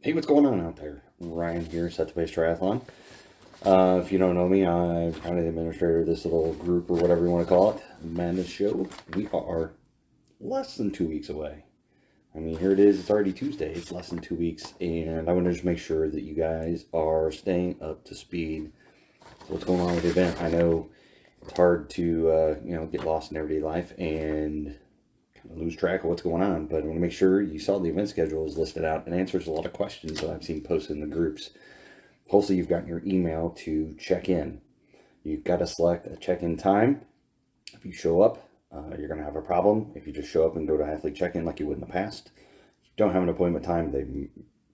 Hey, what's going on out there? Ryan here, Set to Pace Triathlon. If you don't know me, I'm kind of the administrator of this little group or whatever you want to call it, Madness Show. We are less than 2 weeks away. I mean, here it is. It's already Tuesday. It's less than 2 weeks, and I want to just make sure that you guys are staying up to speed. What's going on with the event? I know it's hard to get lost in everyday life and lose track of what's going on, but I want to make sure you saw the event schedule is listed out and answers a lot of questions that I've seen posted in the groups. Hopefully you've gotten your email to check in. You've got to select a check-in time. If you show up, you're going to have a problem. If you just show up and go to athlete check-in like you would in the past, if you don't have an appointment time,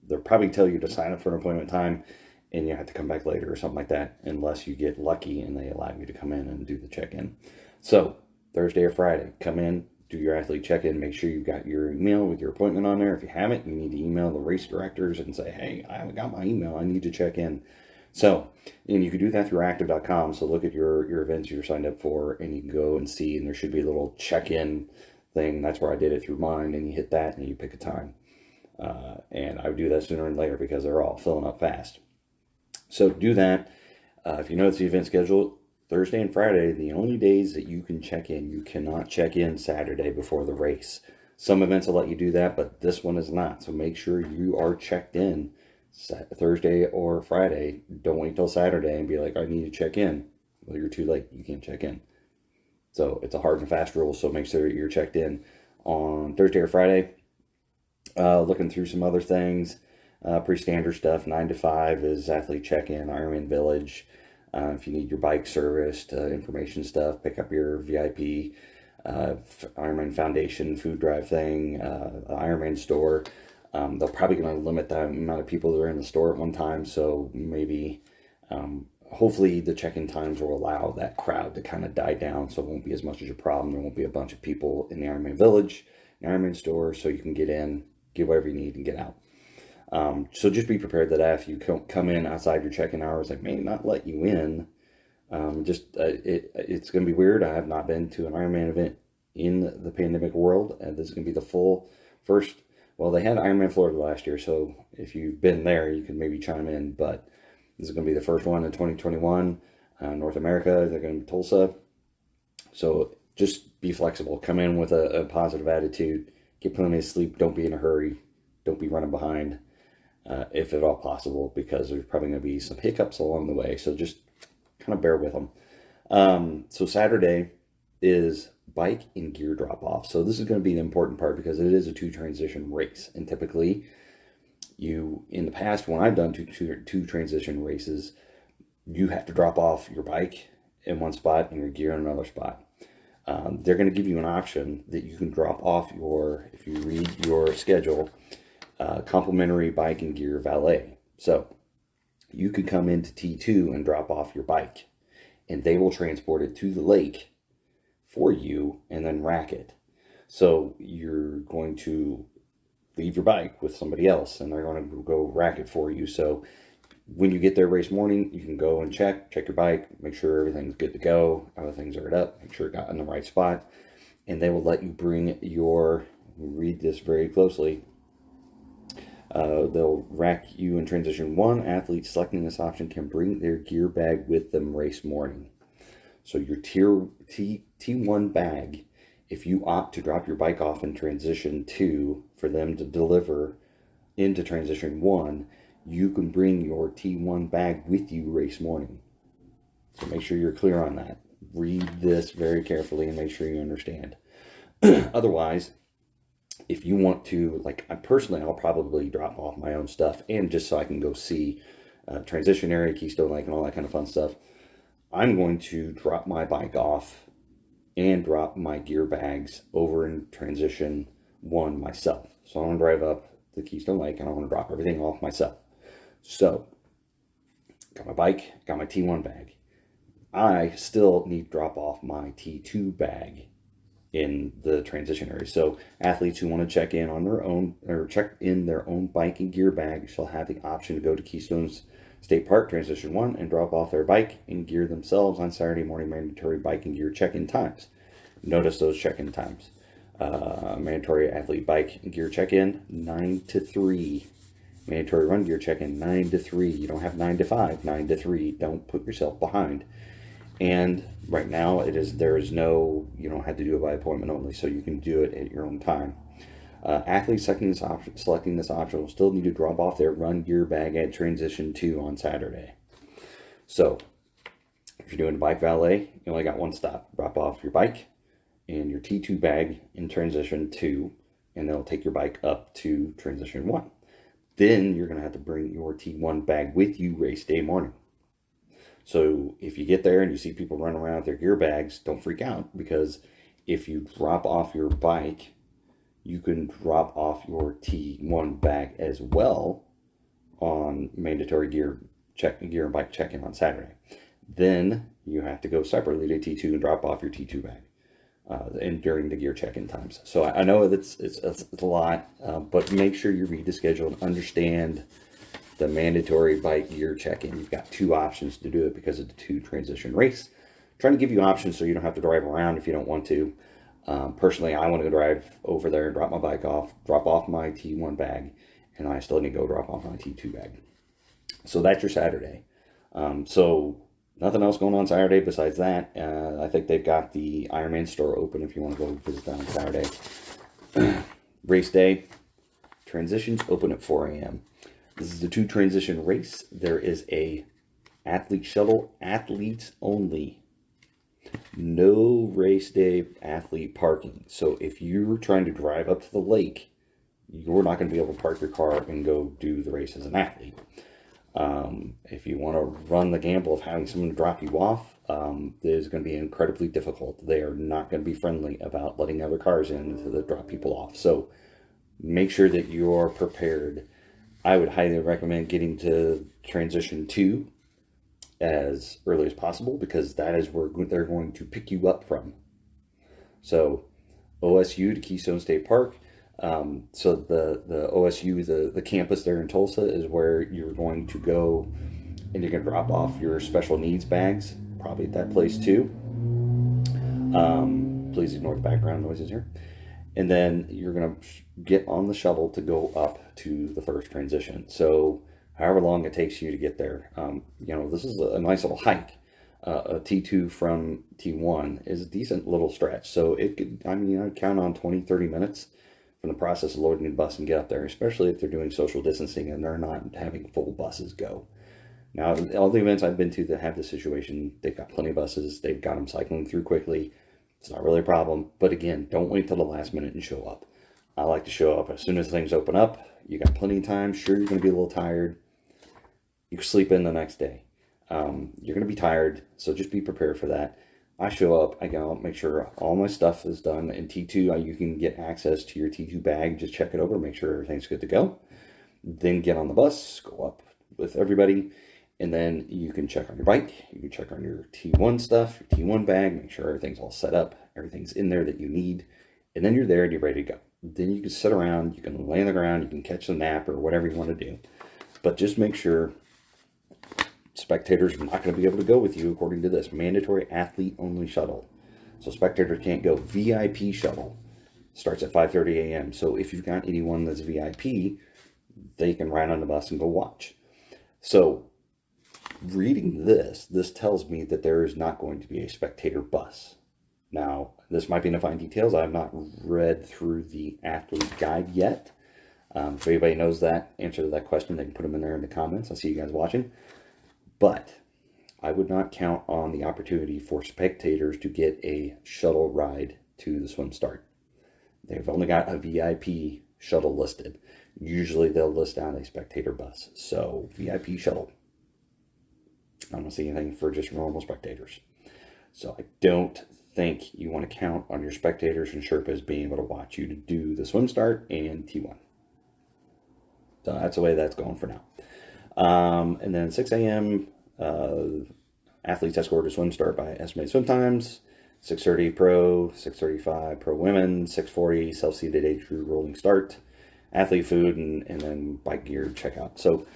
they'll probably tell you to sign up for an appointment time and you have to come back later or something like that, unless you get lucky and they allow you to come in and do the check-in. So Thursday or Friday, come in, do your athlete check-in, make sure you've got your email with your appointment on there. If you haven't, you need to email the race directors and say, hey, I haven't got my email, I need to check in. So, and you can do that through active.com. So look at your events you're signed up for and you can go and see, and there should be a little check-in thing. That's where I did it through mine, and you hit that and you pick a time. And I would do that sooner than later because they're all filling up fast. So do that. If you notice the event schedule, Thursday and Friday, the only days that you can check in. You cannot check in Saturday before the race. Some events will let you do that, but this one is not. So make sure you are checked in Thursday or Friday. Don't wait till Saturday and be like, I need to check in. Well, you're too late. You can't check in. So it's a hard and fast rule. So make sure you're checked in on Thursday or Friday. Looking through some other things, pretty standard stuff. 9 to 5 is athlete check-in, Ironman Village. If you need your bike serviced, information stuff, pick up your VIP, Ironman Foundation food drive thing, Ironman store. They're probably going to limit the amount of people that are in the store at one time, so maybe, hopefully the check-in times will allow that crowd to kind of die down, so it won't be as much as a problem. There won't be a bunch of people in the Ironman Village, the Ironman store, so you can get in, get whatever you need, and get out. So just be prepared that if you come in outside your check-in hours, they may not let you in. It's going to be weird. I have not been to an Ironman event in the pandemic world, and this is going to be the full first. Well, they had Ironman Florida last year, so if you've been there, you can maybe chime in. But this is going to be the first one in 2021. North America, they're going to be Tulsa. So just be flexible. Come in with a positive attitude. Get plenty of sleep. Don't be in a hurry. Don't be running behind. If at all possible, because there's probably going to be some hiccups along the way. So just kind of bear with them. So Saturday is bike and gear drop off. So this is going to be an important part because it is a 2 transition race. And typically in the past, when I've done two transition races, you have to drop off your bike in one spot and your gear in another spot. They're going to give you an option that you can drop off if you read your schedule, complimentary bike and gear valet. So you could come into T2 and drop off your bike, and they will transport it to the lake for you and then rack it. So you're going to leave your bike with somebody else, and they're going to go rack it for you. So when you get there race morning, you can go and check your bike, make sure everything's good to go, other things are up, make sure it got in the right spot, and they will let you bring read this very closely, they'll rack you in transition 1. Athletes selecting this option can bring their gear bag with them race morning. So your T1 bag, if you opt to drop your bike off in transition 2 for them to deliver into transition 1, you can bring your T1 bag with you race morning. So make sure you're clear on that. Read this very carefully and make sure you understand. Otherwise, if you want to, I'll probably drop off my own stuff, and just so I can go see transition area, Keystone Lake, and all that kind of fun stuff, I'm going to drop my bike off and drop my gear bags over in transition 1 myself. So I'm going to drive up to Keystone Lake, and I want to drop everything off myself. So, got my bike, got my T1 bag. I still need to drop off my T2 bag in the transition area. So athletes who want to check in on their own, or check in their own bike and gear bag, shall have the option to go to Keystone's State Park Transition 1 and drop off their bike and gear themselves on Saturday morning mandatory bike and gear check-in times. Notice those check-in times. Mandatory athlete bike and gear check-in, 9 to 3 Mandatory run gear check-in 9 to 3. You don't have 9 to 5, 9 to 3. Don't put yourself behind. And right now there is no, you don't have to do it by appointment only, so you can do it at your own time. Athletes selecting this option will still need to drop off their run gear bag at transition 2 on Saturday. So if you're doing a bike valet, you only got one stop. Drop off your bike and your T2 bag in transition 2, and they'll take your bike up to transition 1. Then you're going to have to bring your T1 bag with you race day morning. So if you get there and you see people running around with their gear bags, don't freak out, because if you drop off your bike, you can drop off your T1 bag as well on mandatory gear and bike check-in on Saturday. Then you have to go separately to T2 and drop off your T2 bag and during the gear check-in times. So I know it's a lot, but make sure you read the schedule and understand the mandatory bike gear check-in. You've got 2 options to do it because of the 2 transition race. I'm trying to give you options so you don't have to drive around if you don't want to. Personally, I want to go drive over there and drop my bike off, drop off my T1 bag, and I still need to go drop off my T2 bag. So that's your Saturday. So nothing else going on Saturday besides that. I think they've got the Ironman store open if you want to go visit that on Saturday. Race day, transitions open at 4 a.m. This is the 2 transition race. There is a athlete shuttle, athletes only. No race day athlete parking. So if you're trying to drive up to the lake, you're not going to be able to park your car and go do the race as an athlete. If you want to run the gamble of having someone to drop you off, it is going to be incredibly difficult. They are not going to be friendly about letting other cars in to drop people off. So make sure that you're prepared. I would highly recommend getting to transition 2 as early as possible, because that is where they're going to pick you up from. So OSU to Keystone State Park. So the OSU, the campus there in Tulsa, is where you're going to go, and you're going to drop off your special needs bags, probably at that place too. Please ignore the background noises here. And then you're going to get on the shuttle to go up to the first transition. So however long it takes you to get there, this is a nice little hike. A T2 from T1 is a decent little stretch. So I'd count on 20, 30 minutes from the process of loading the bus and get up there, especially if they're doing social distancing and they're not having full buses go. Now, all the events I've been to that have this situation, they've got plenty of buses. They've got them cycling through quickly. It's not really a problem. But again, don't wait till the last minute and show up. I like to show up as soon as things open up. You got plenty of time. Sure, you're going to be a little tired. You can sleep in the next day. You're going to be tired, so just be prepared for that. I show up, I go, make sure all my stuff is done. In T2, you can get access to your T2 bag. Just check it over, make sure everything's good to go. Then get on the bus, go up with everybody, and then you can check on your bike. You can check on your T1 stuff, your T1 bag, make sure everything's all set up, everything's in there that you need, and then you're there and you're ready to go. Then you can sit around, you can lay on the ground, you can catch a nap or whatever you want to do. But just make sure spectators are not going to be able to go with you according to this mandatory athlete only shuttle. So spectators can't go. VIP shuttle starts at 5:30 a.m. So if you've got anyone that's VIP, they can ride on the bus and go watch. So reading this tells me that there is not going to be a spectator bus. Now, this might be in the fine details. I have not read through the athlete guide yet. If anybody knows that answer to that question, they can put them in there in the comments. I'll see you guys watching. But I would not count on the opportunity for spectators to get a shuttle ride to the swim start. They've only got a VIP shuttle listed. Usually they'll list down a spectator bus. So VIP shuttle. I don't see anything for just normal spectators. So I don't think you want to count on your spectators and Sherpas being able to watch you to do the swim start and T1. So that's the way that's going for now. And then 6 a.m., athletes escort to swim start by estimated swim times. 6:30 pro, 6:35 pro women, 6:40 self-seated age group rolling start, athlete food, and then bike gear checkout. So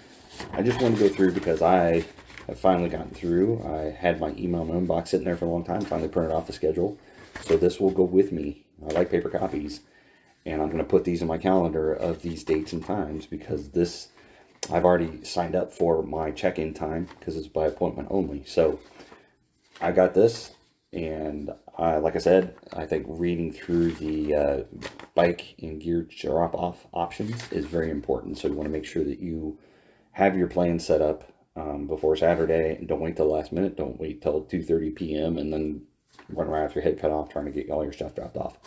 I just want to go through because I have finally gotten through. I had my email in my inbox sitting there for a long time, finally printed off the schedule. So this will go with me. I like paper copies. And I'm going to put these in my calendar of these dates and times because this I've already signed up for my check-in time because it's by appointment only. So I got this, and like I said, I think reading through the bike and gear drop-off options is very important. So you want to make sure that you have your plan set up before Saturday, and don't wait till the last minute. Don't wait till 2:30 p.m. and then run around with your head cut off trying to get all your stuff dropped off.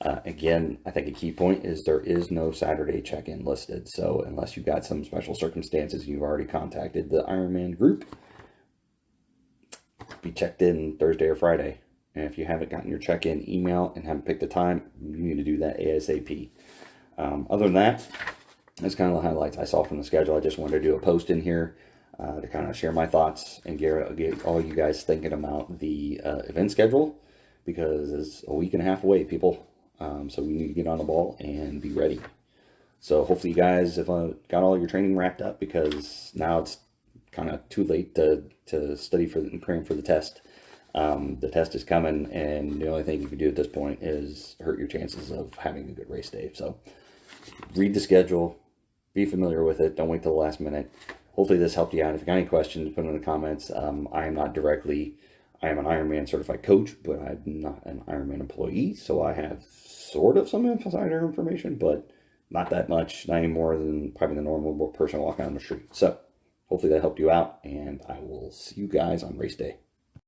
Again, I think a key point is there is no Saturday check-in listed. So unless you've got some special circumstances, you've already contacted the Ironman group, be checked in Thursday or Friday. And if you haven't gotten your check-in email and haven't picked the time, you need to do that ASAP. Other than that, that's kind of the highlights I saw from the schedule. I just wanted to do a post in here to kind of share my thoughts and get all you guys thinking about the event schedule, because it's a week and a half away, people. So we need to get on the ball and be ready. So hopefully you guys have got all your training wrapped up, because now it's kind of too late to study for and praying for the test. The test is coming, and the only thing you can do at this point is hurt your chances of having a good race day. So read the schedule, be familiar with it. Don't wait till the last minute. Hopefully this helped you out. If you got any questions, put them in the comments. I am an Ironman certified coach, but I'm not an Ironman employee. So I have sort of some insider information, but not that much, not any more than probably the normal person walking down the street. So hopefully that helped you out, and I will see you guys on race day.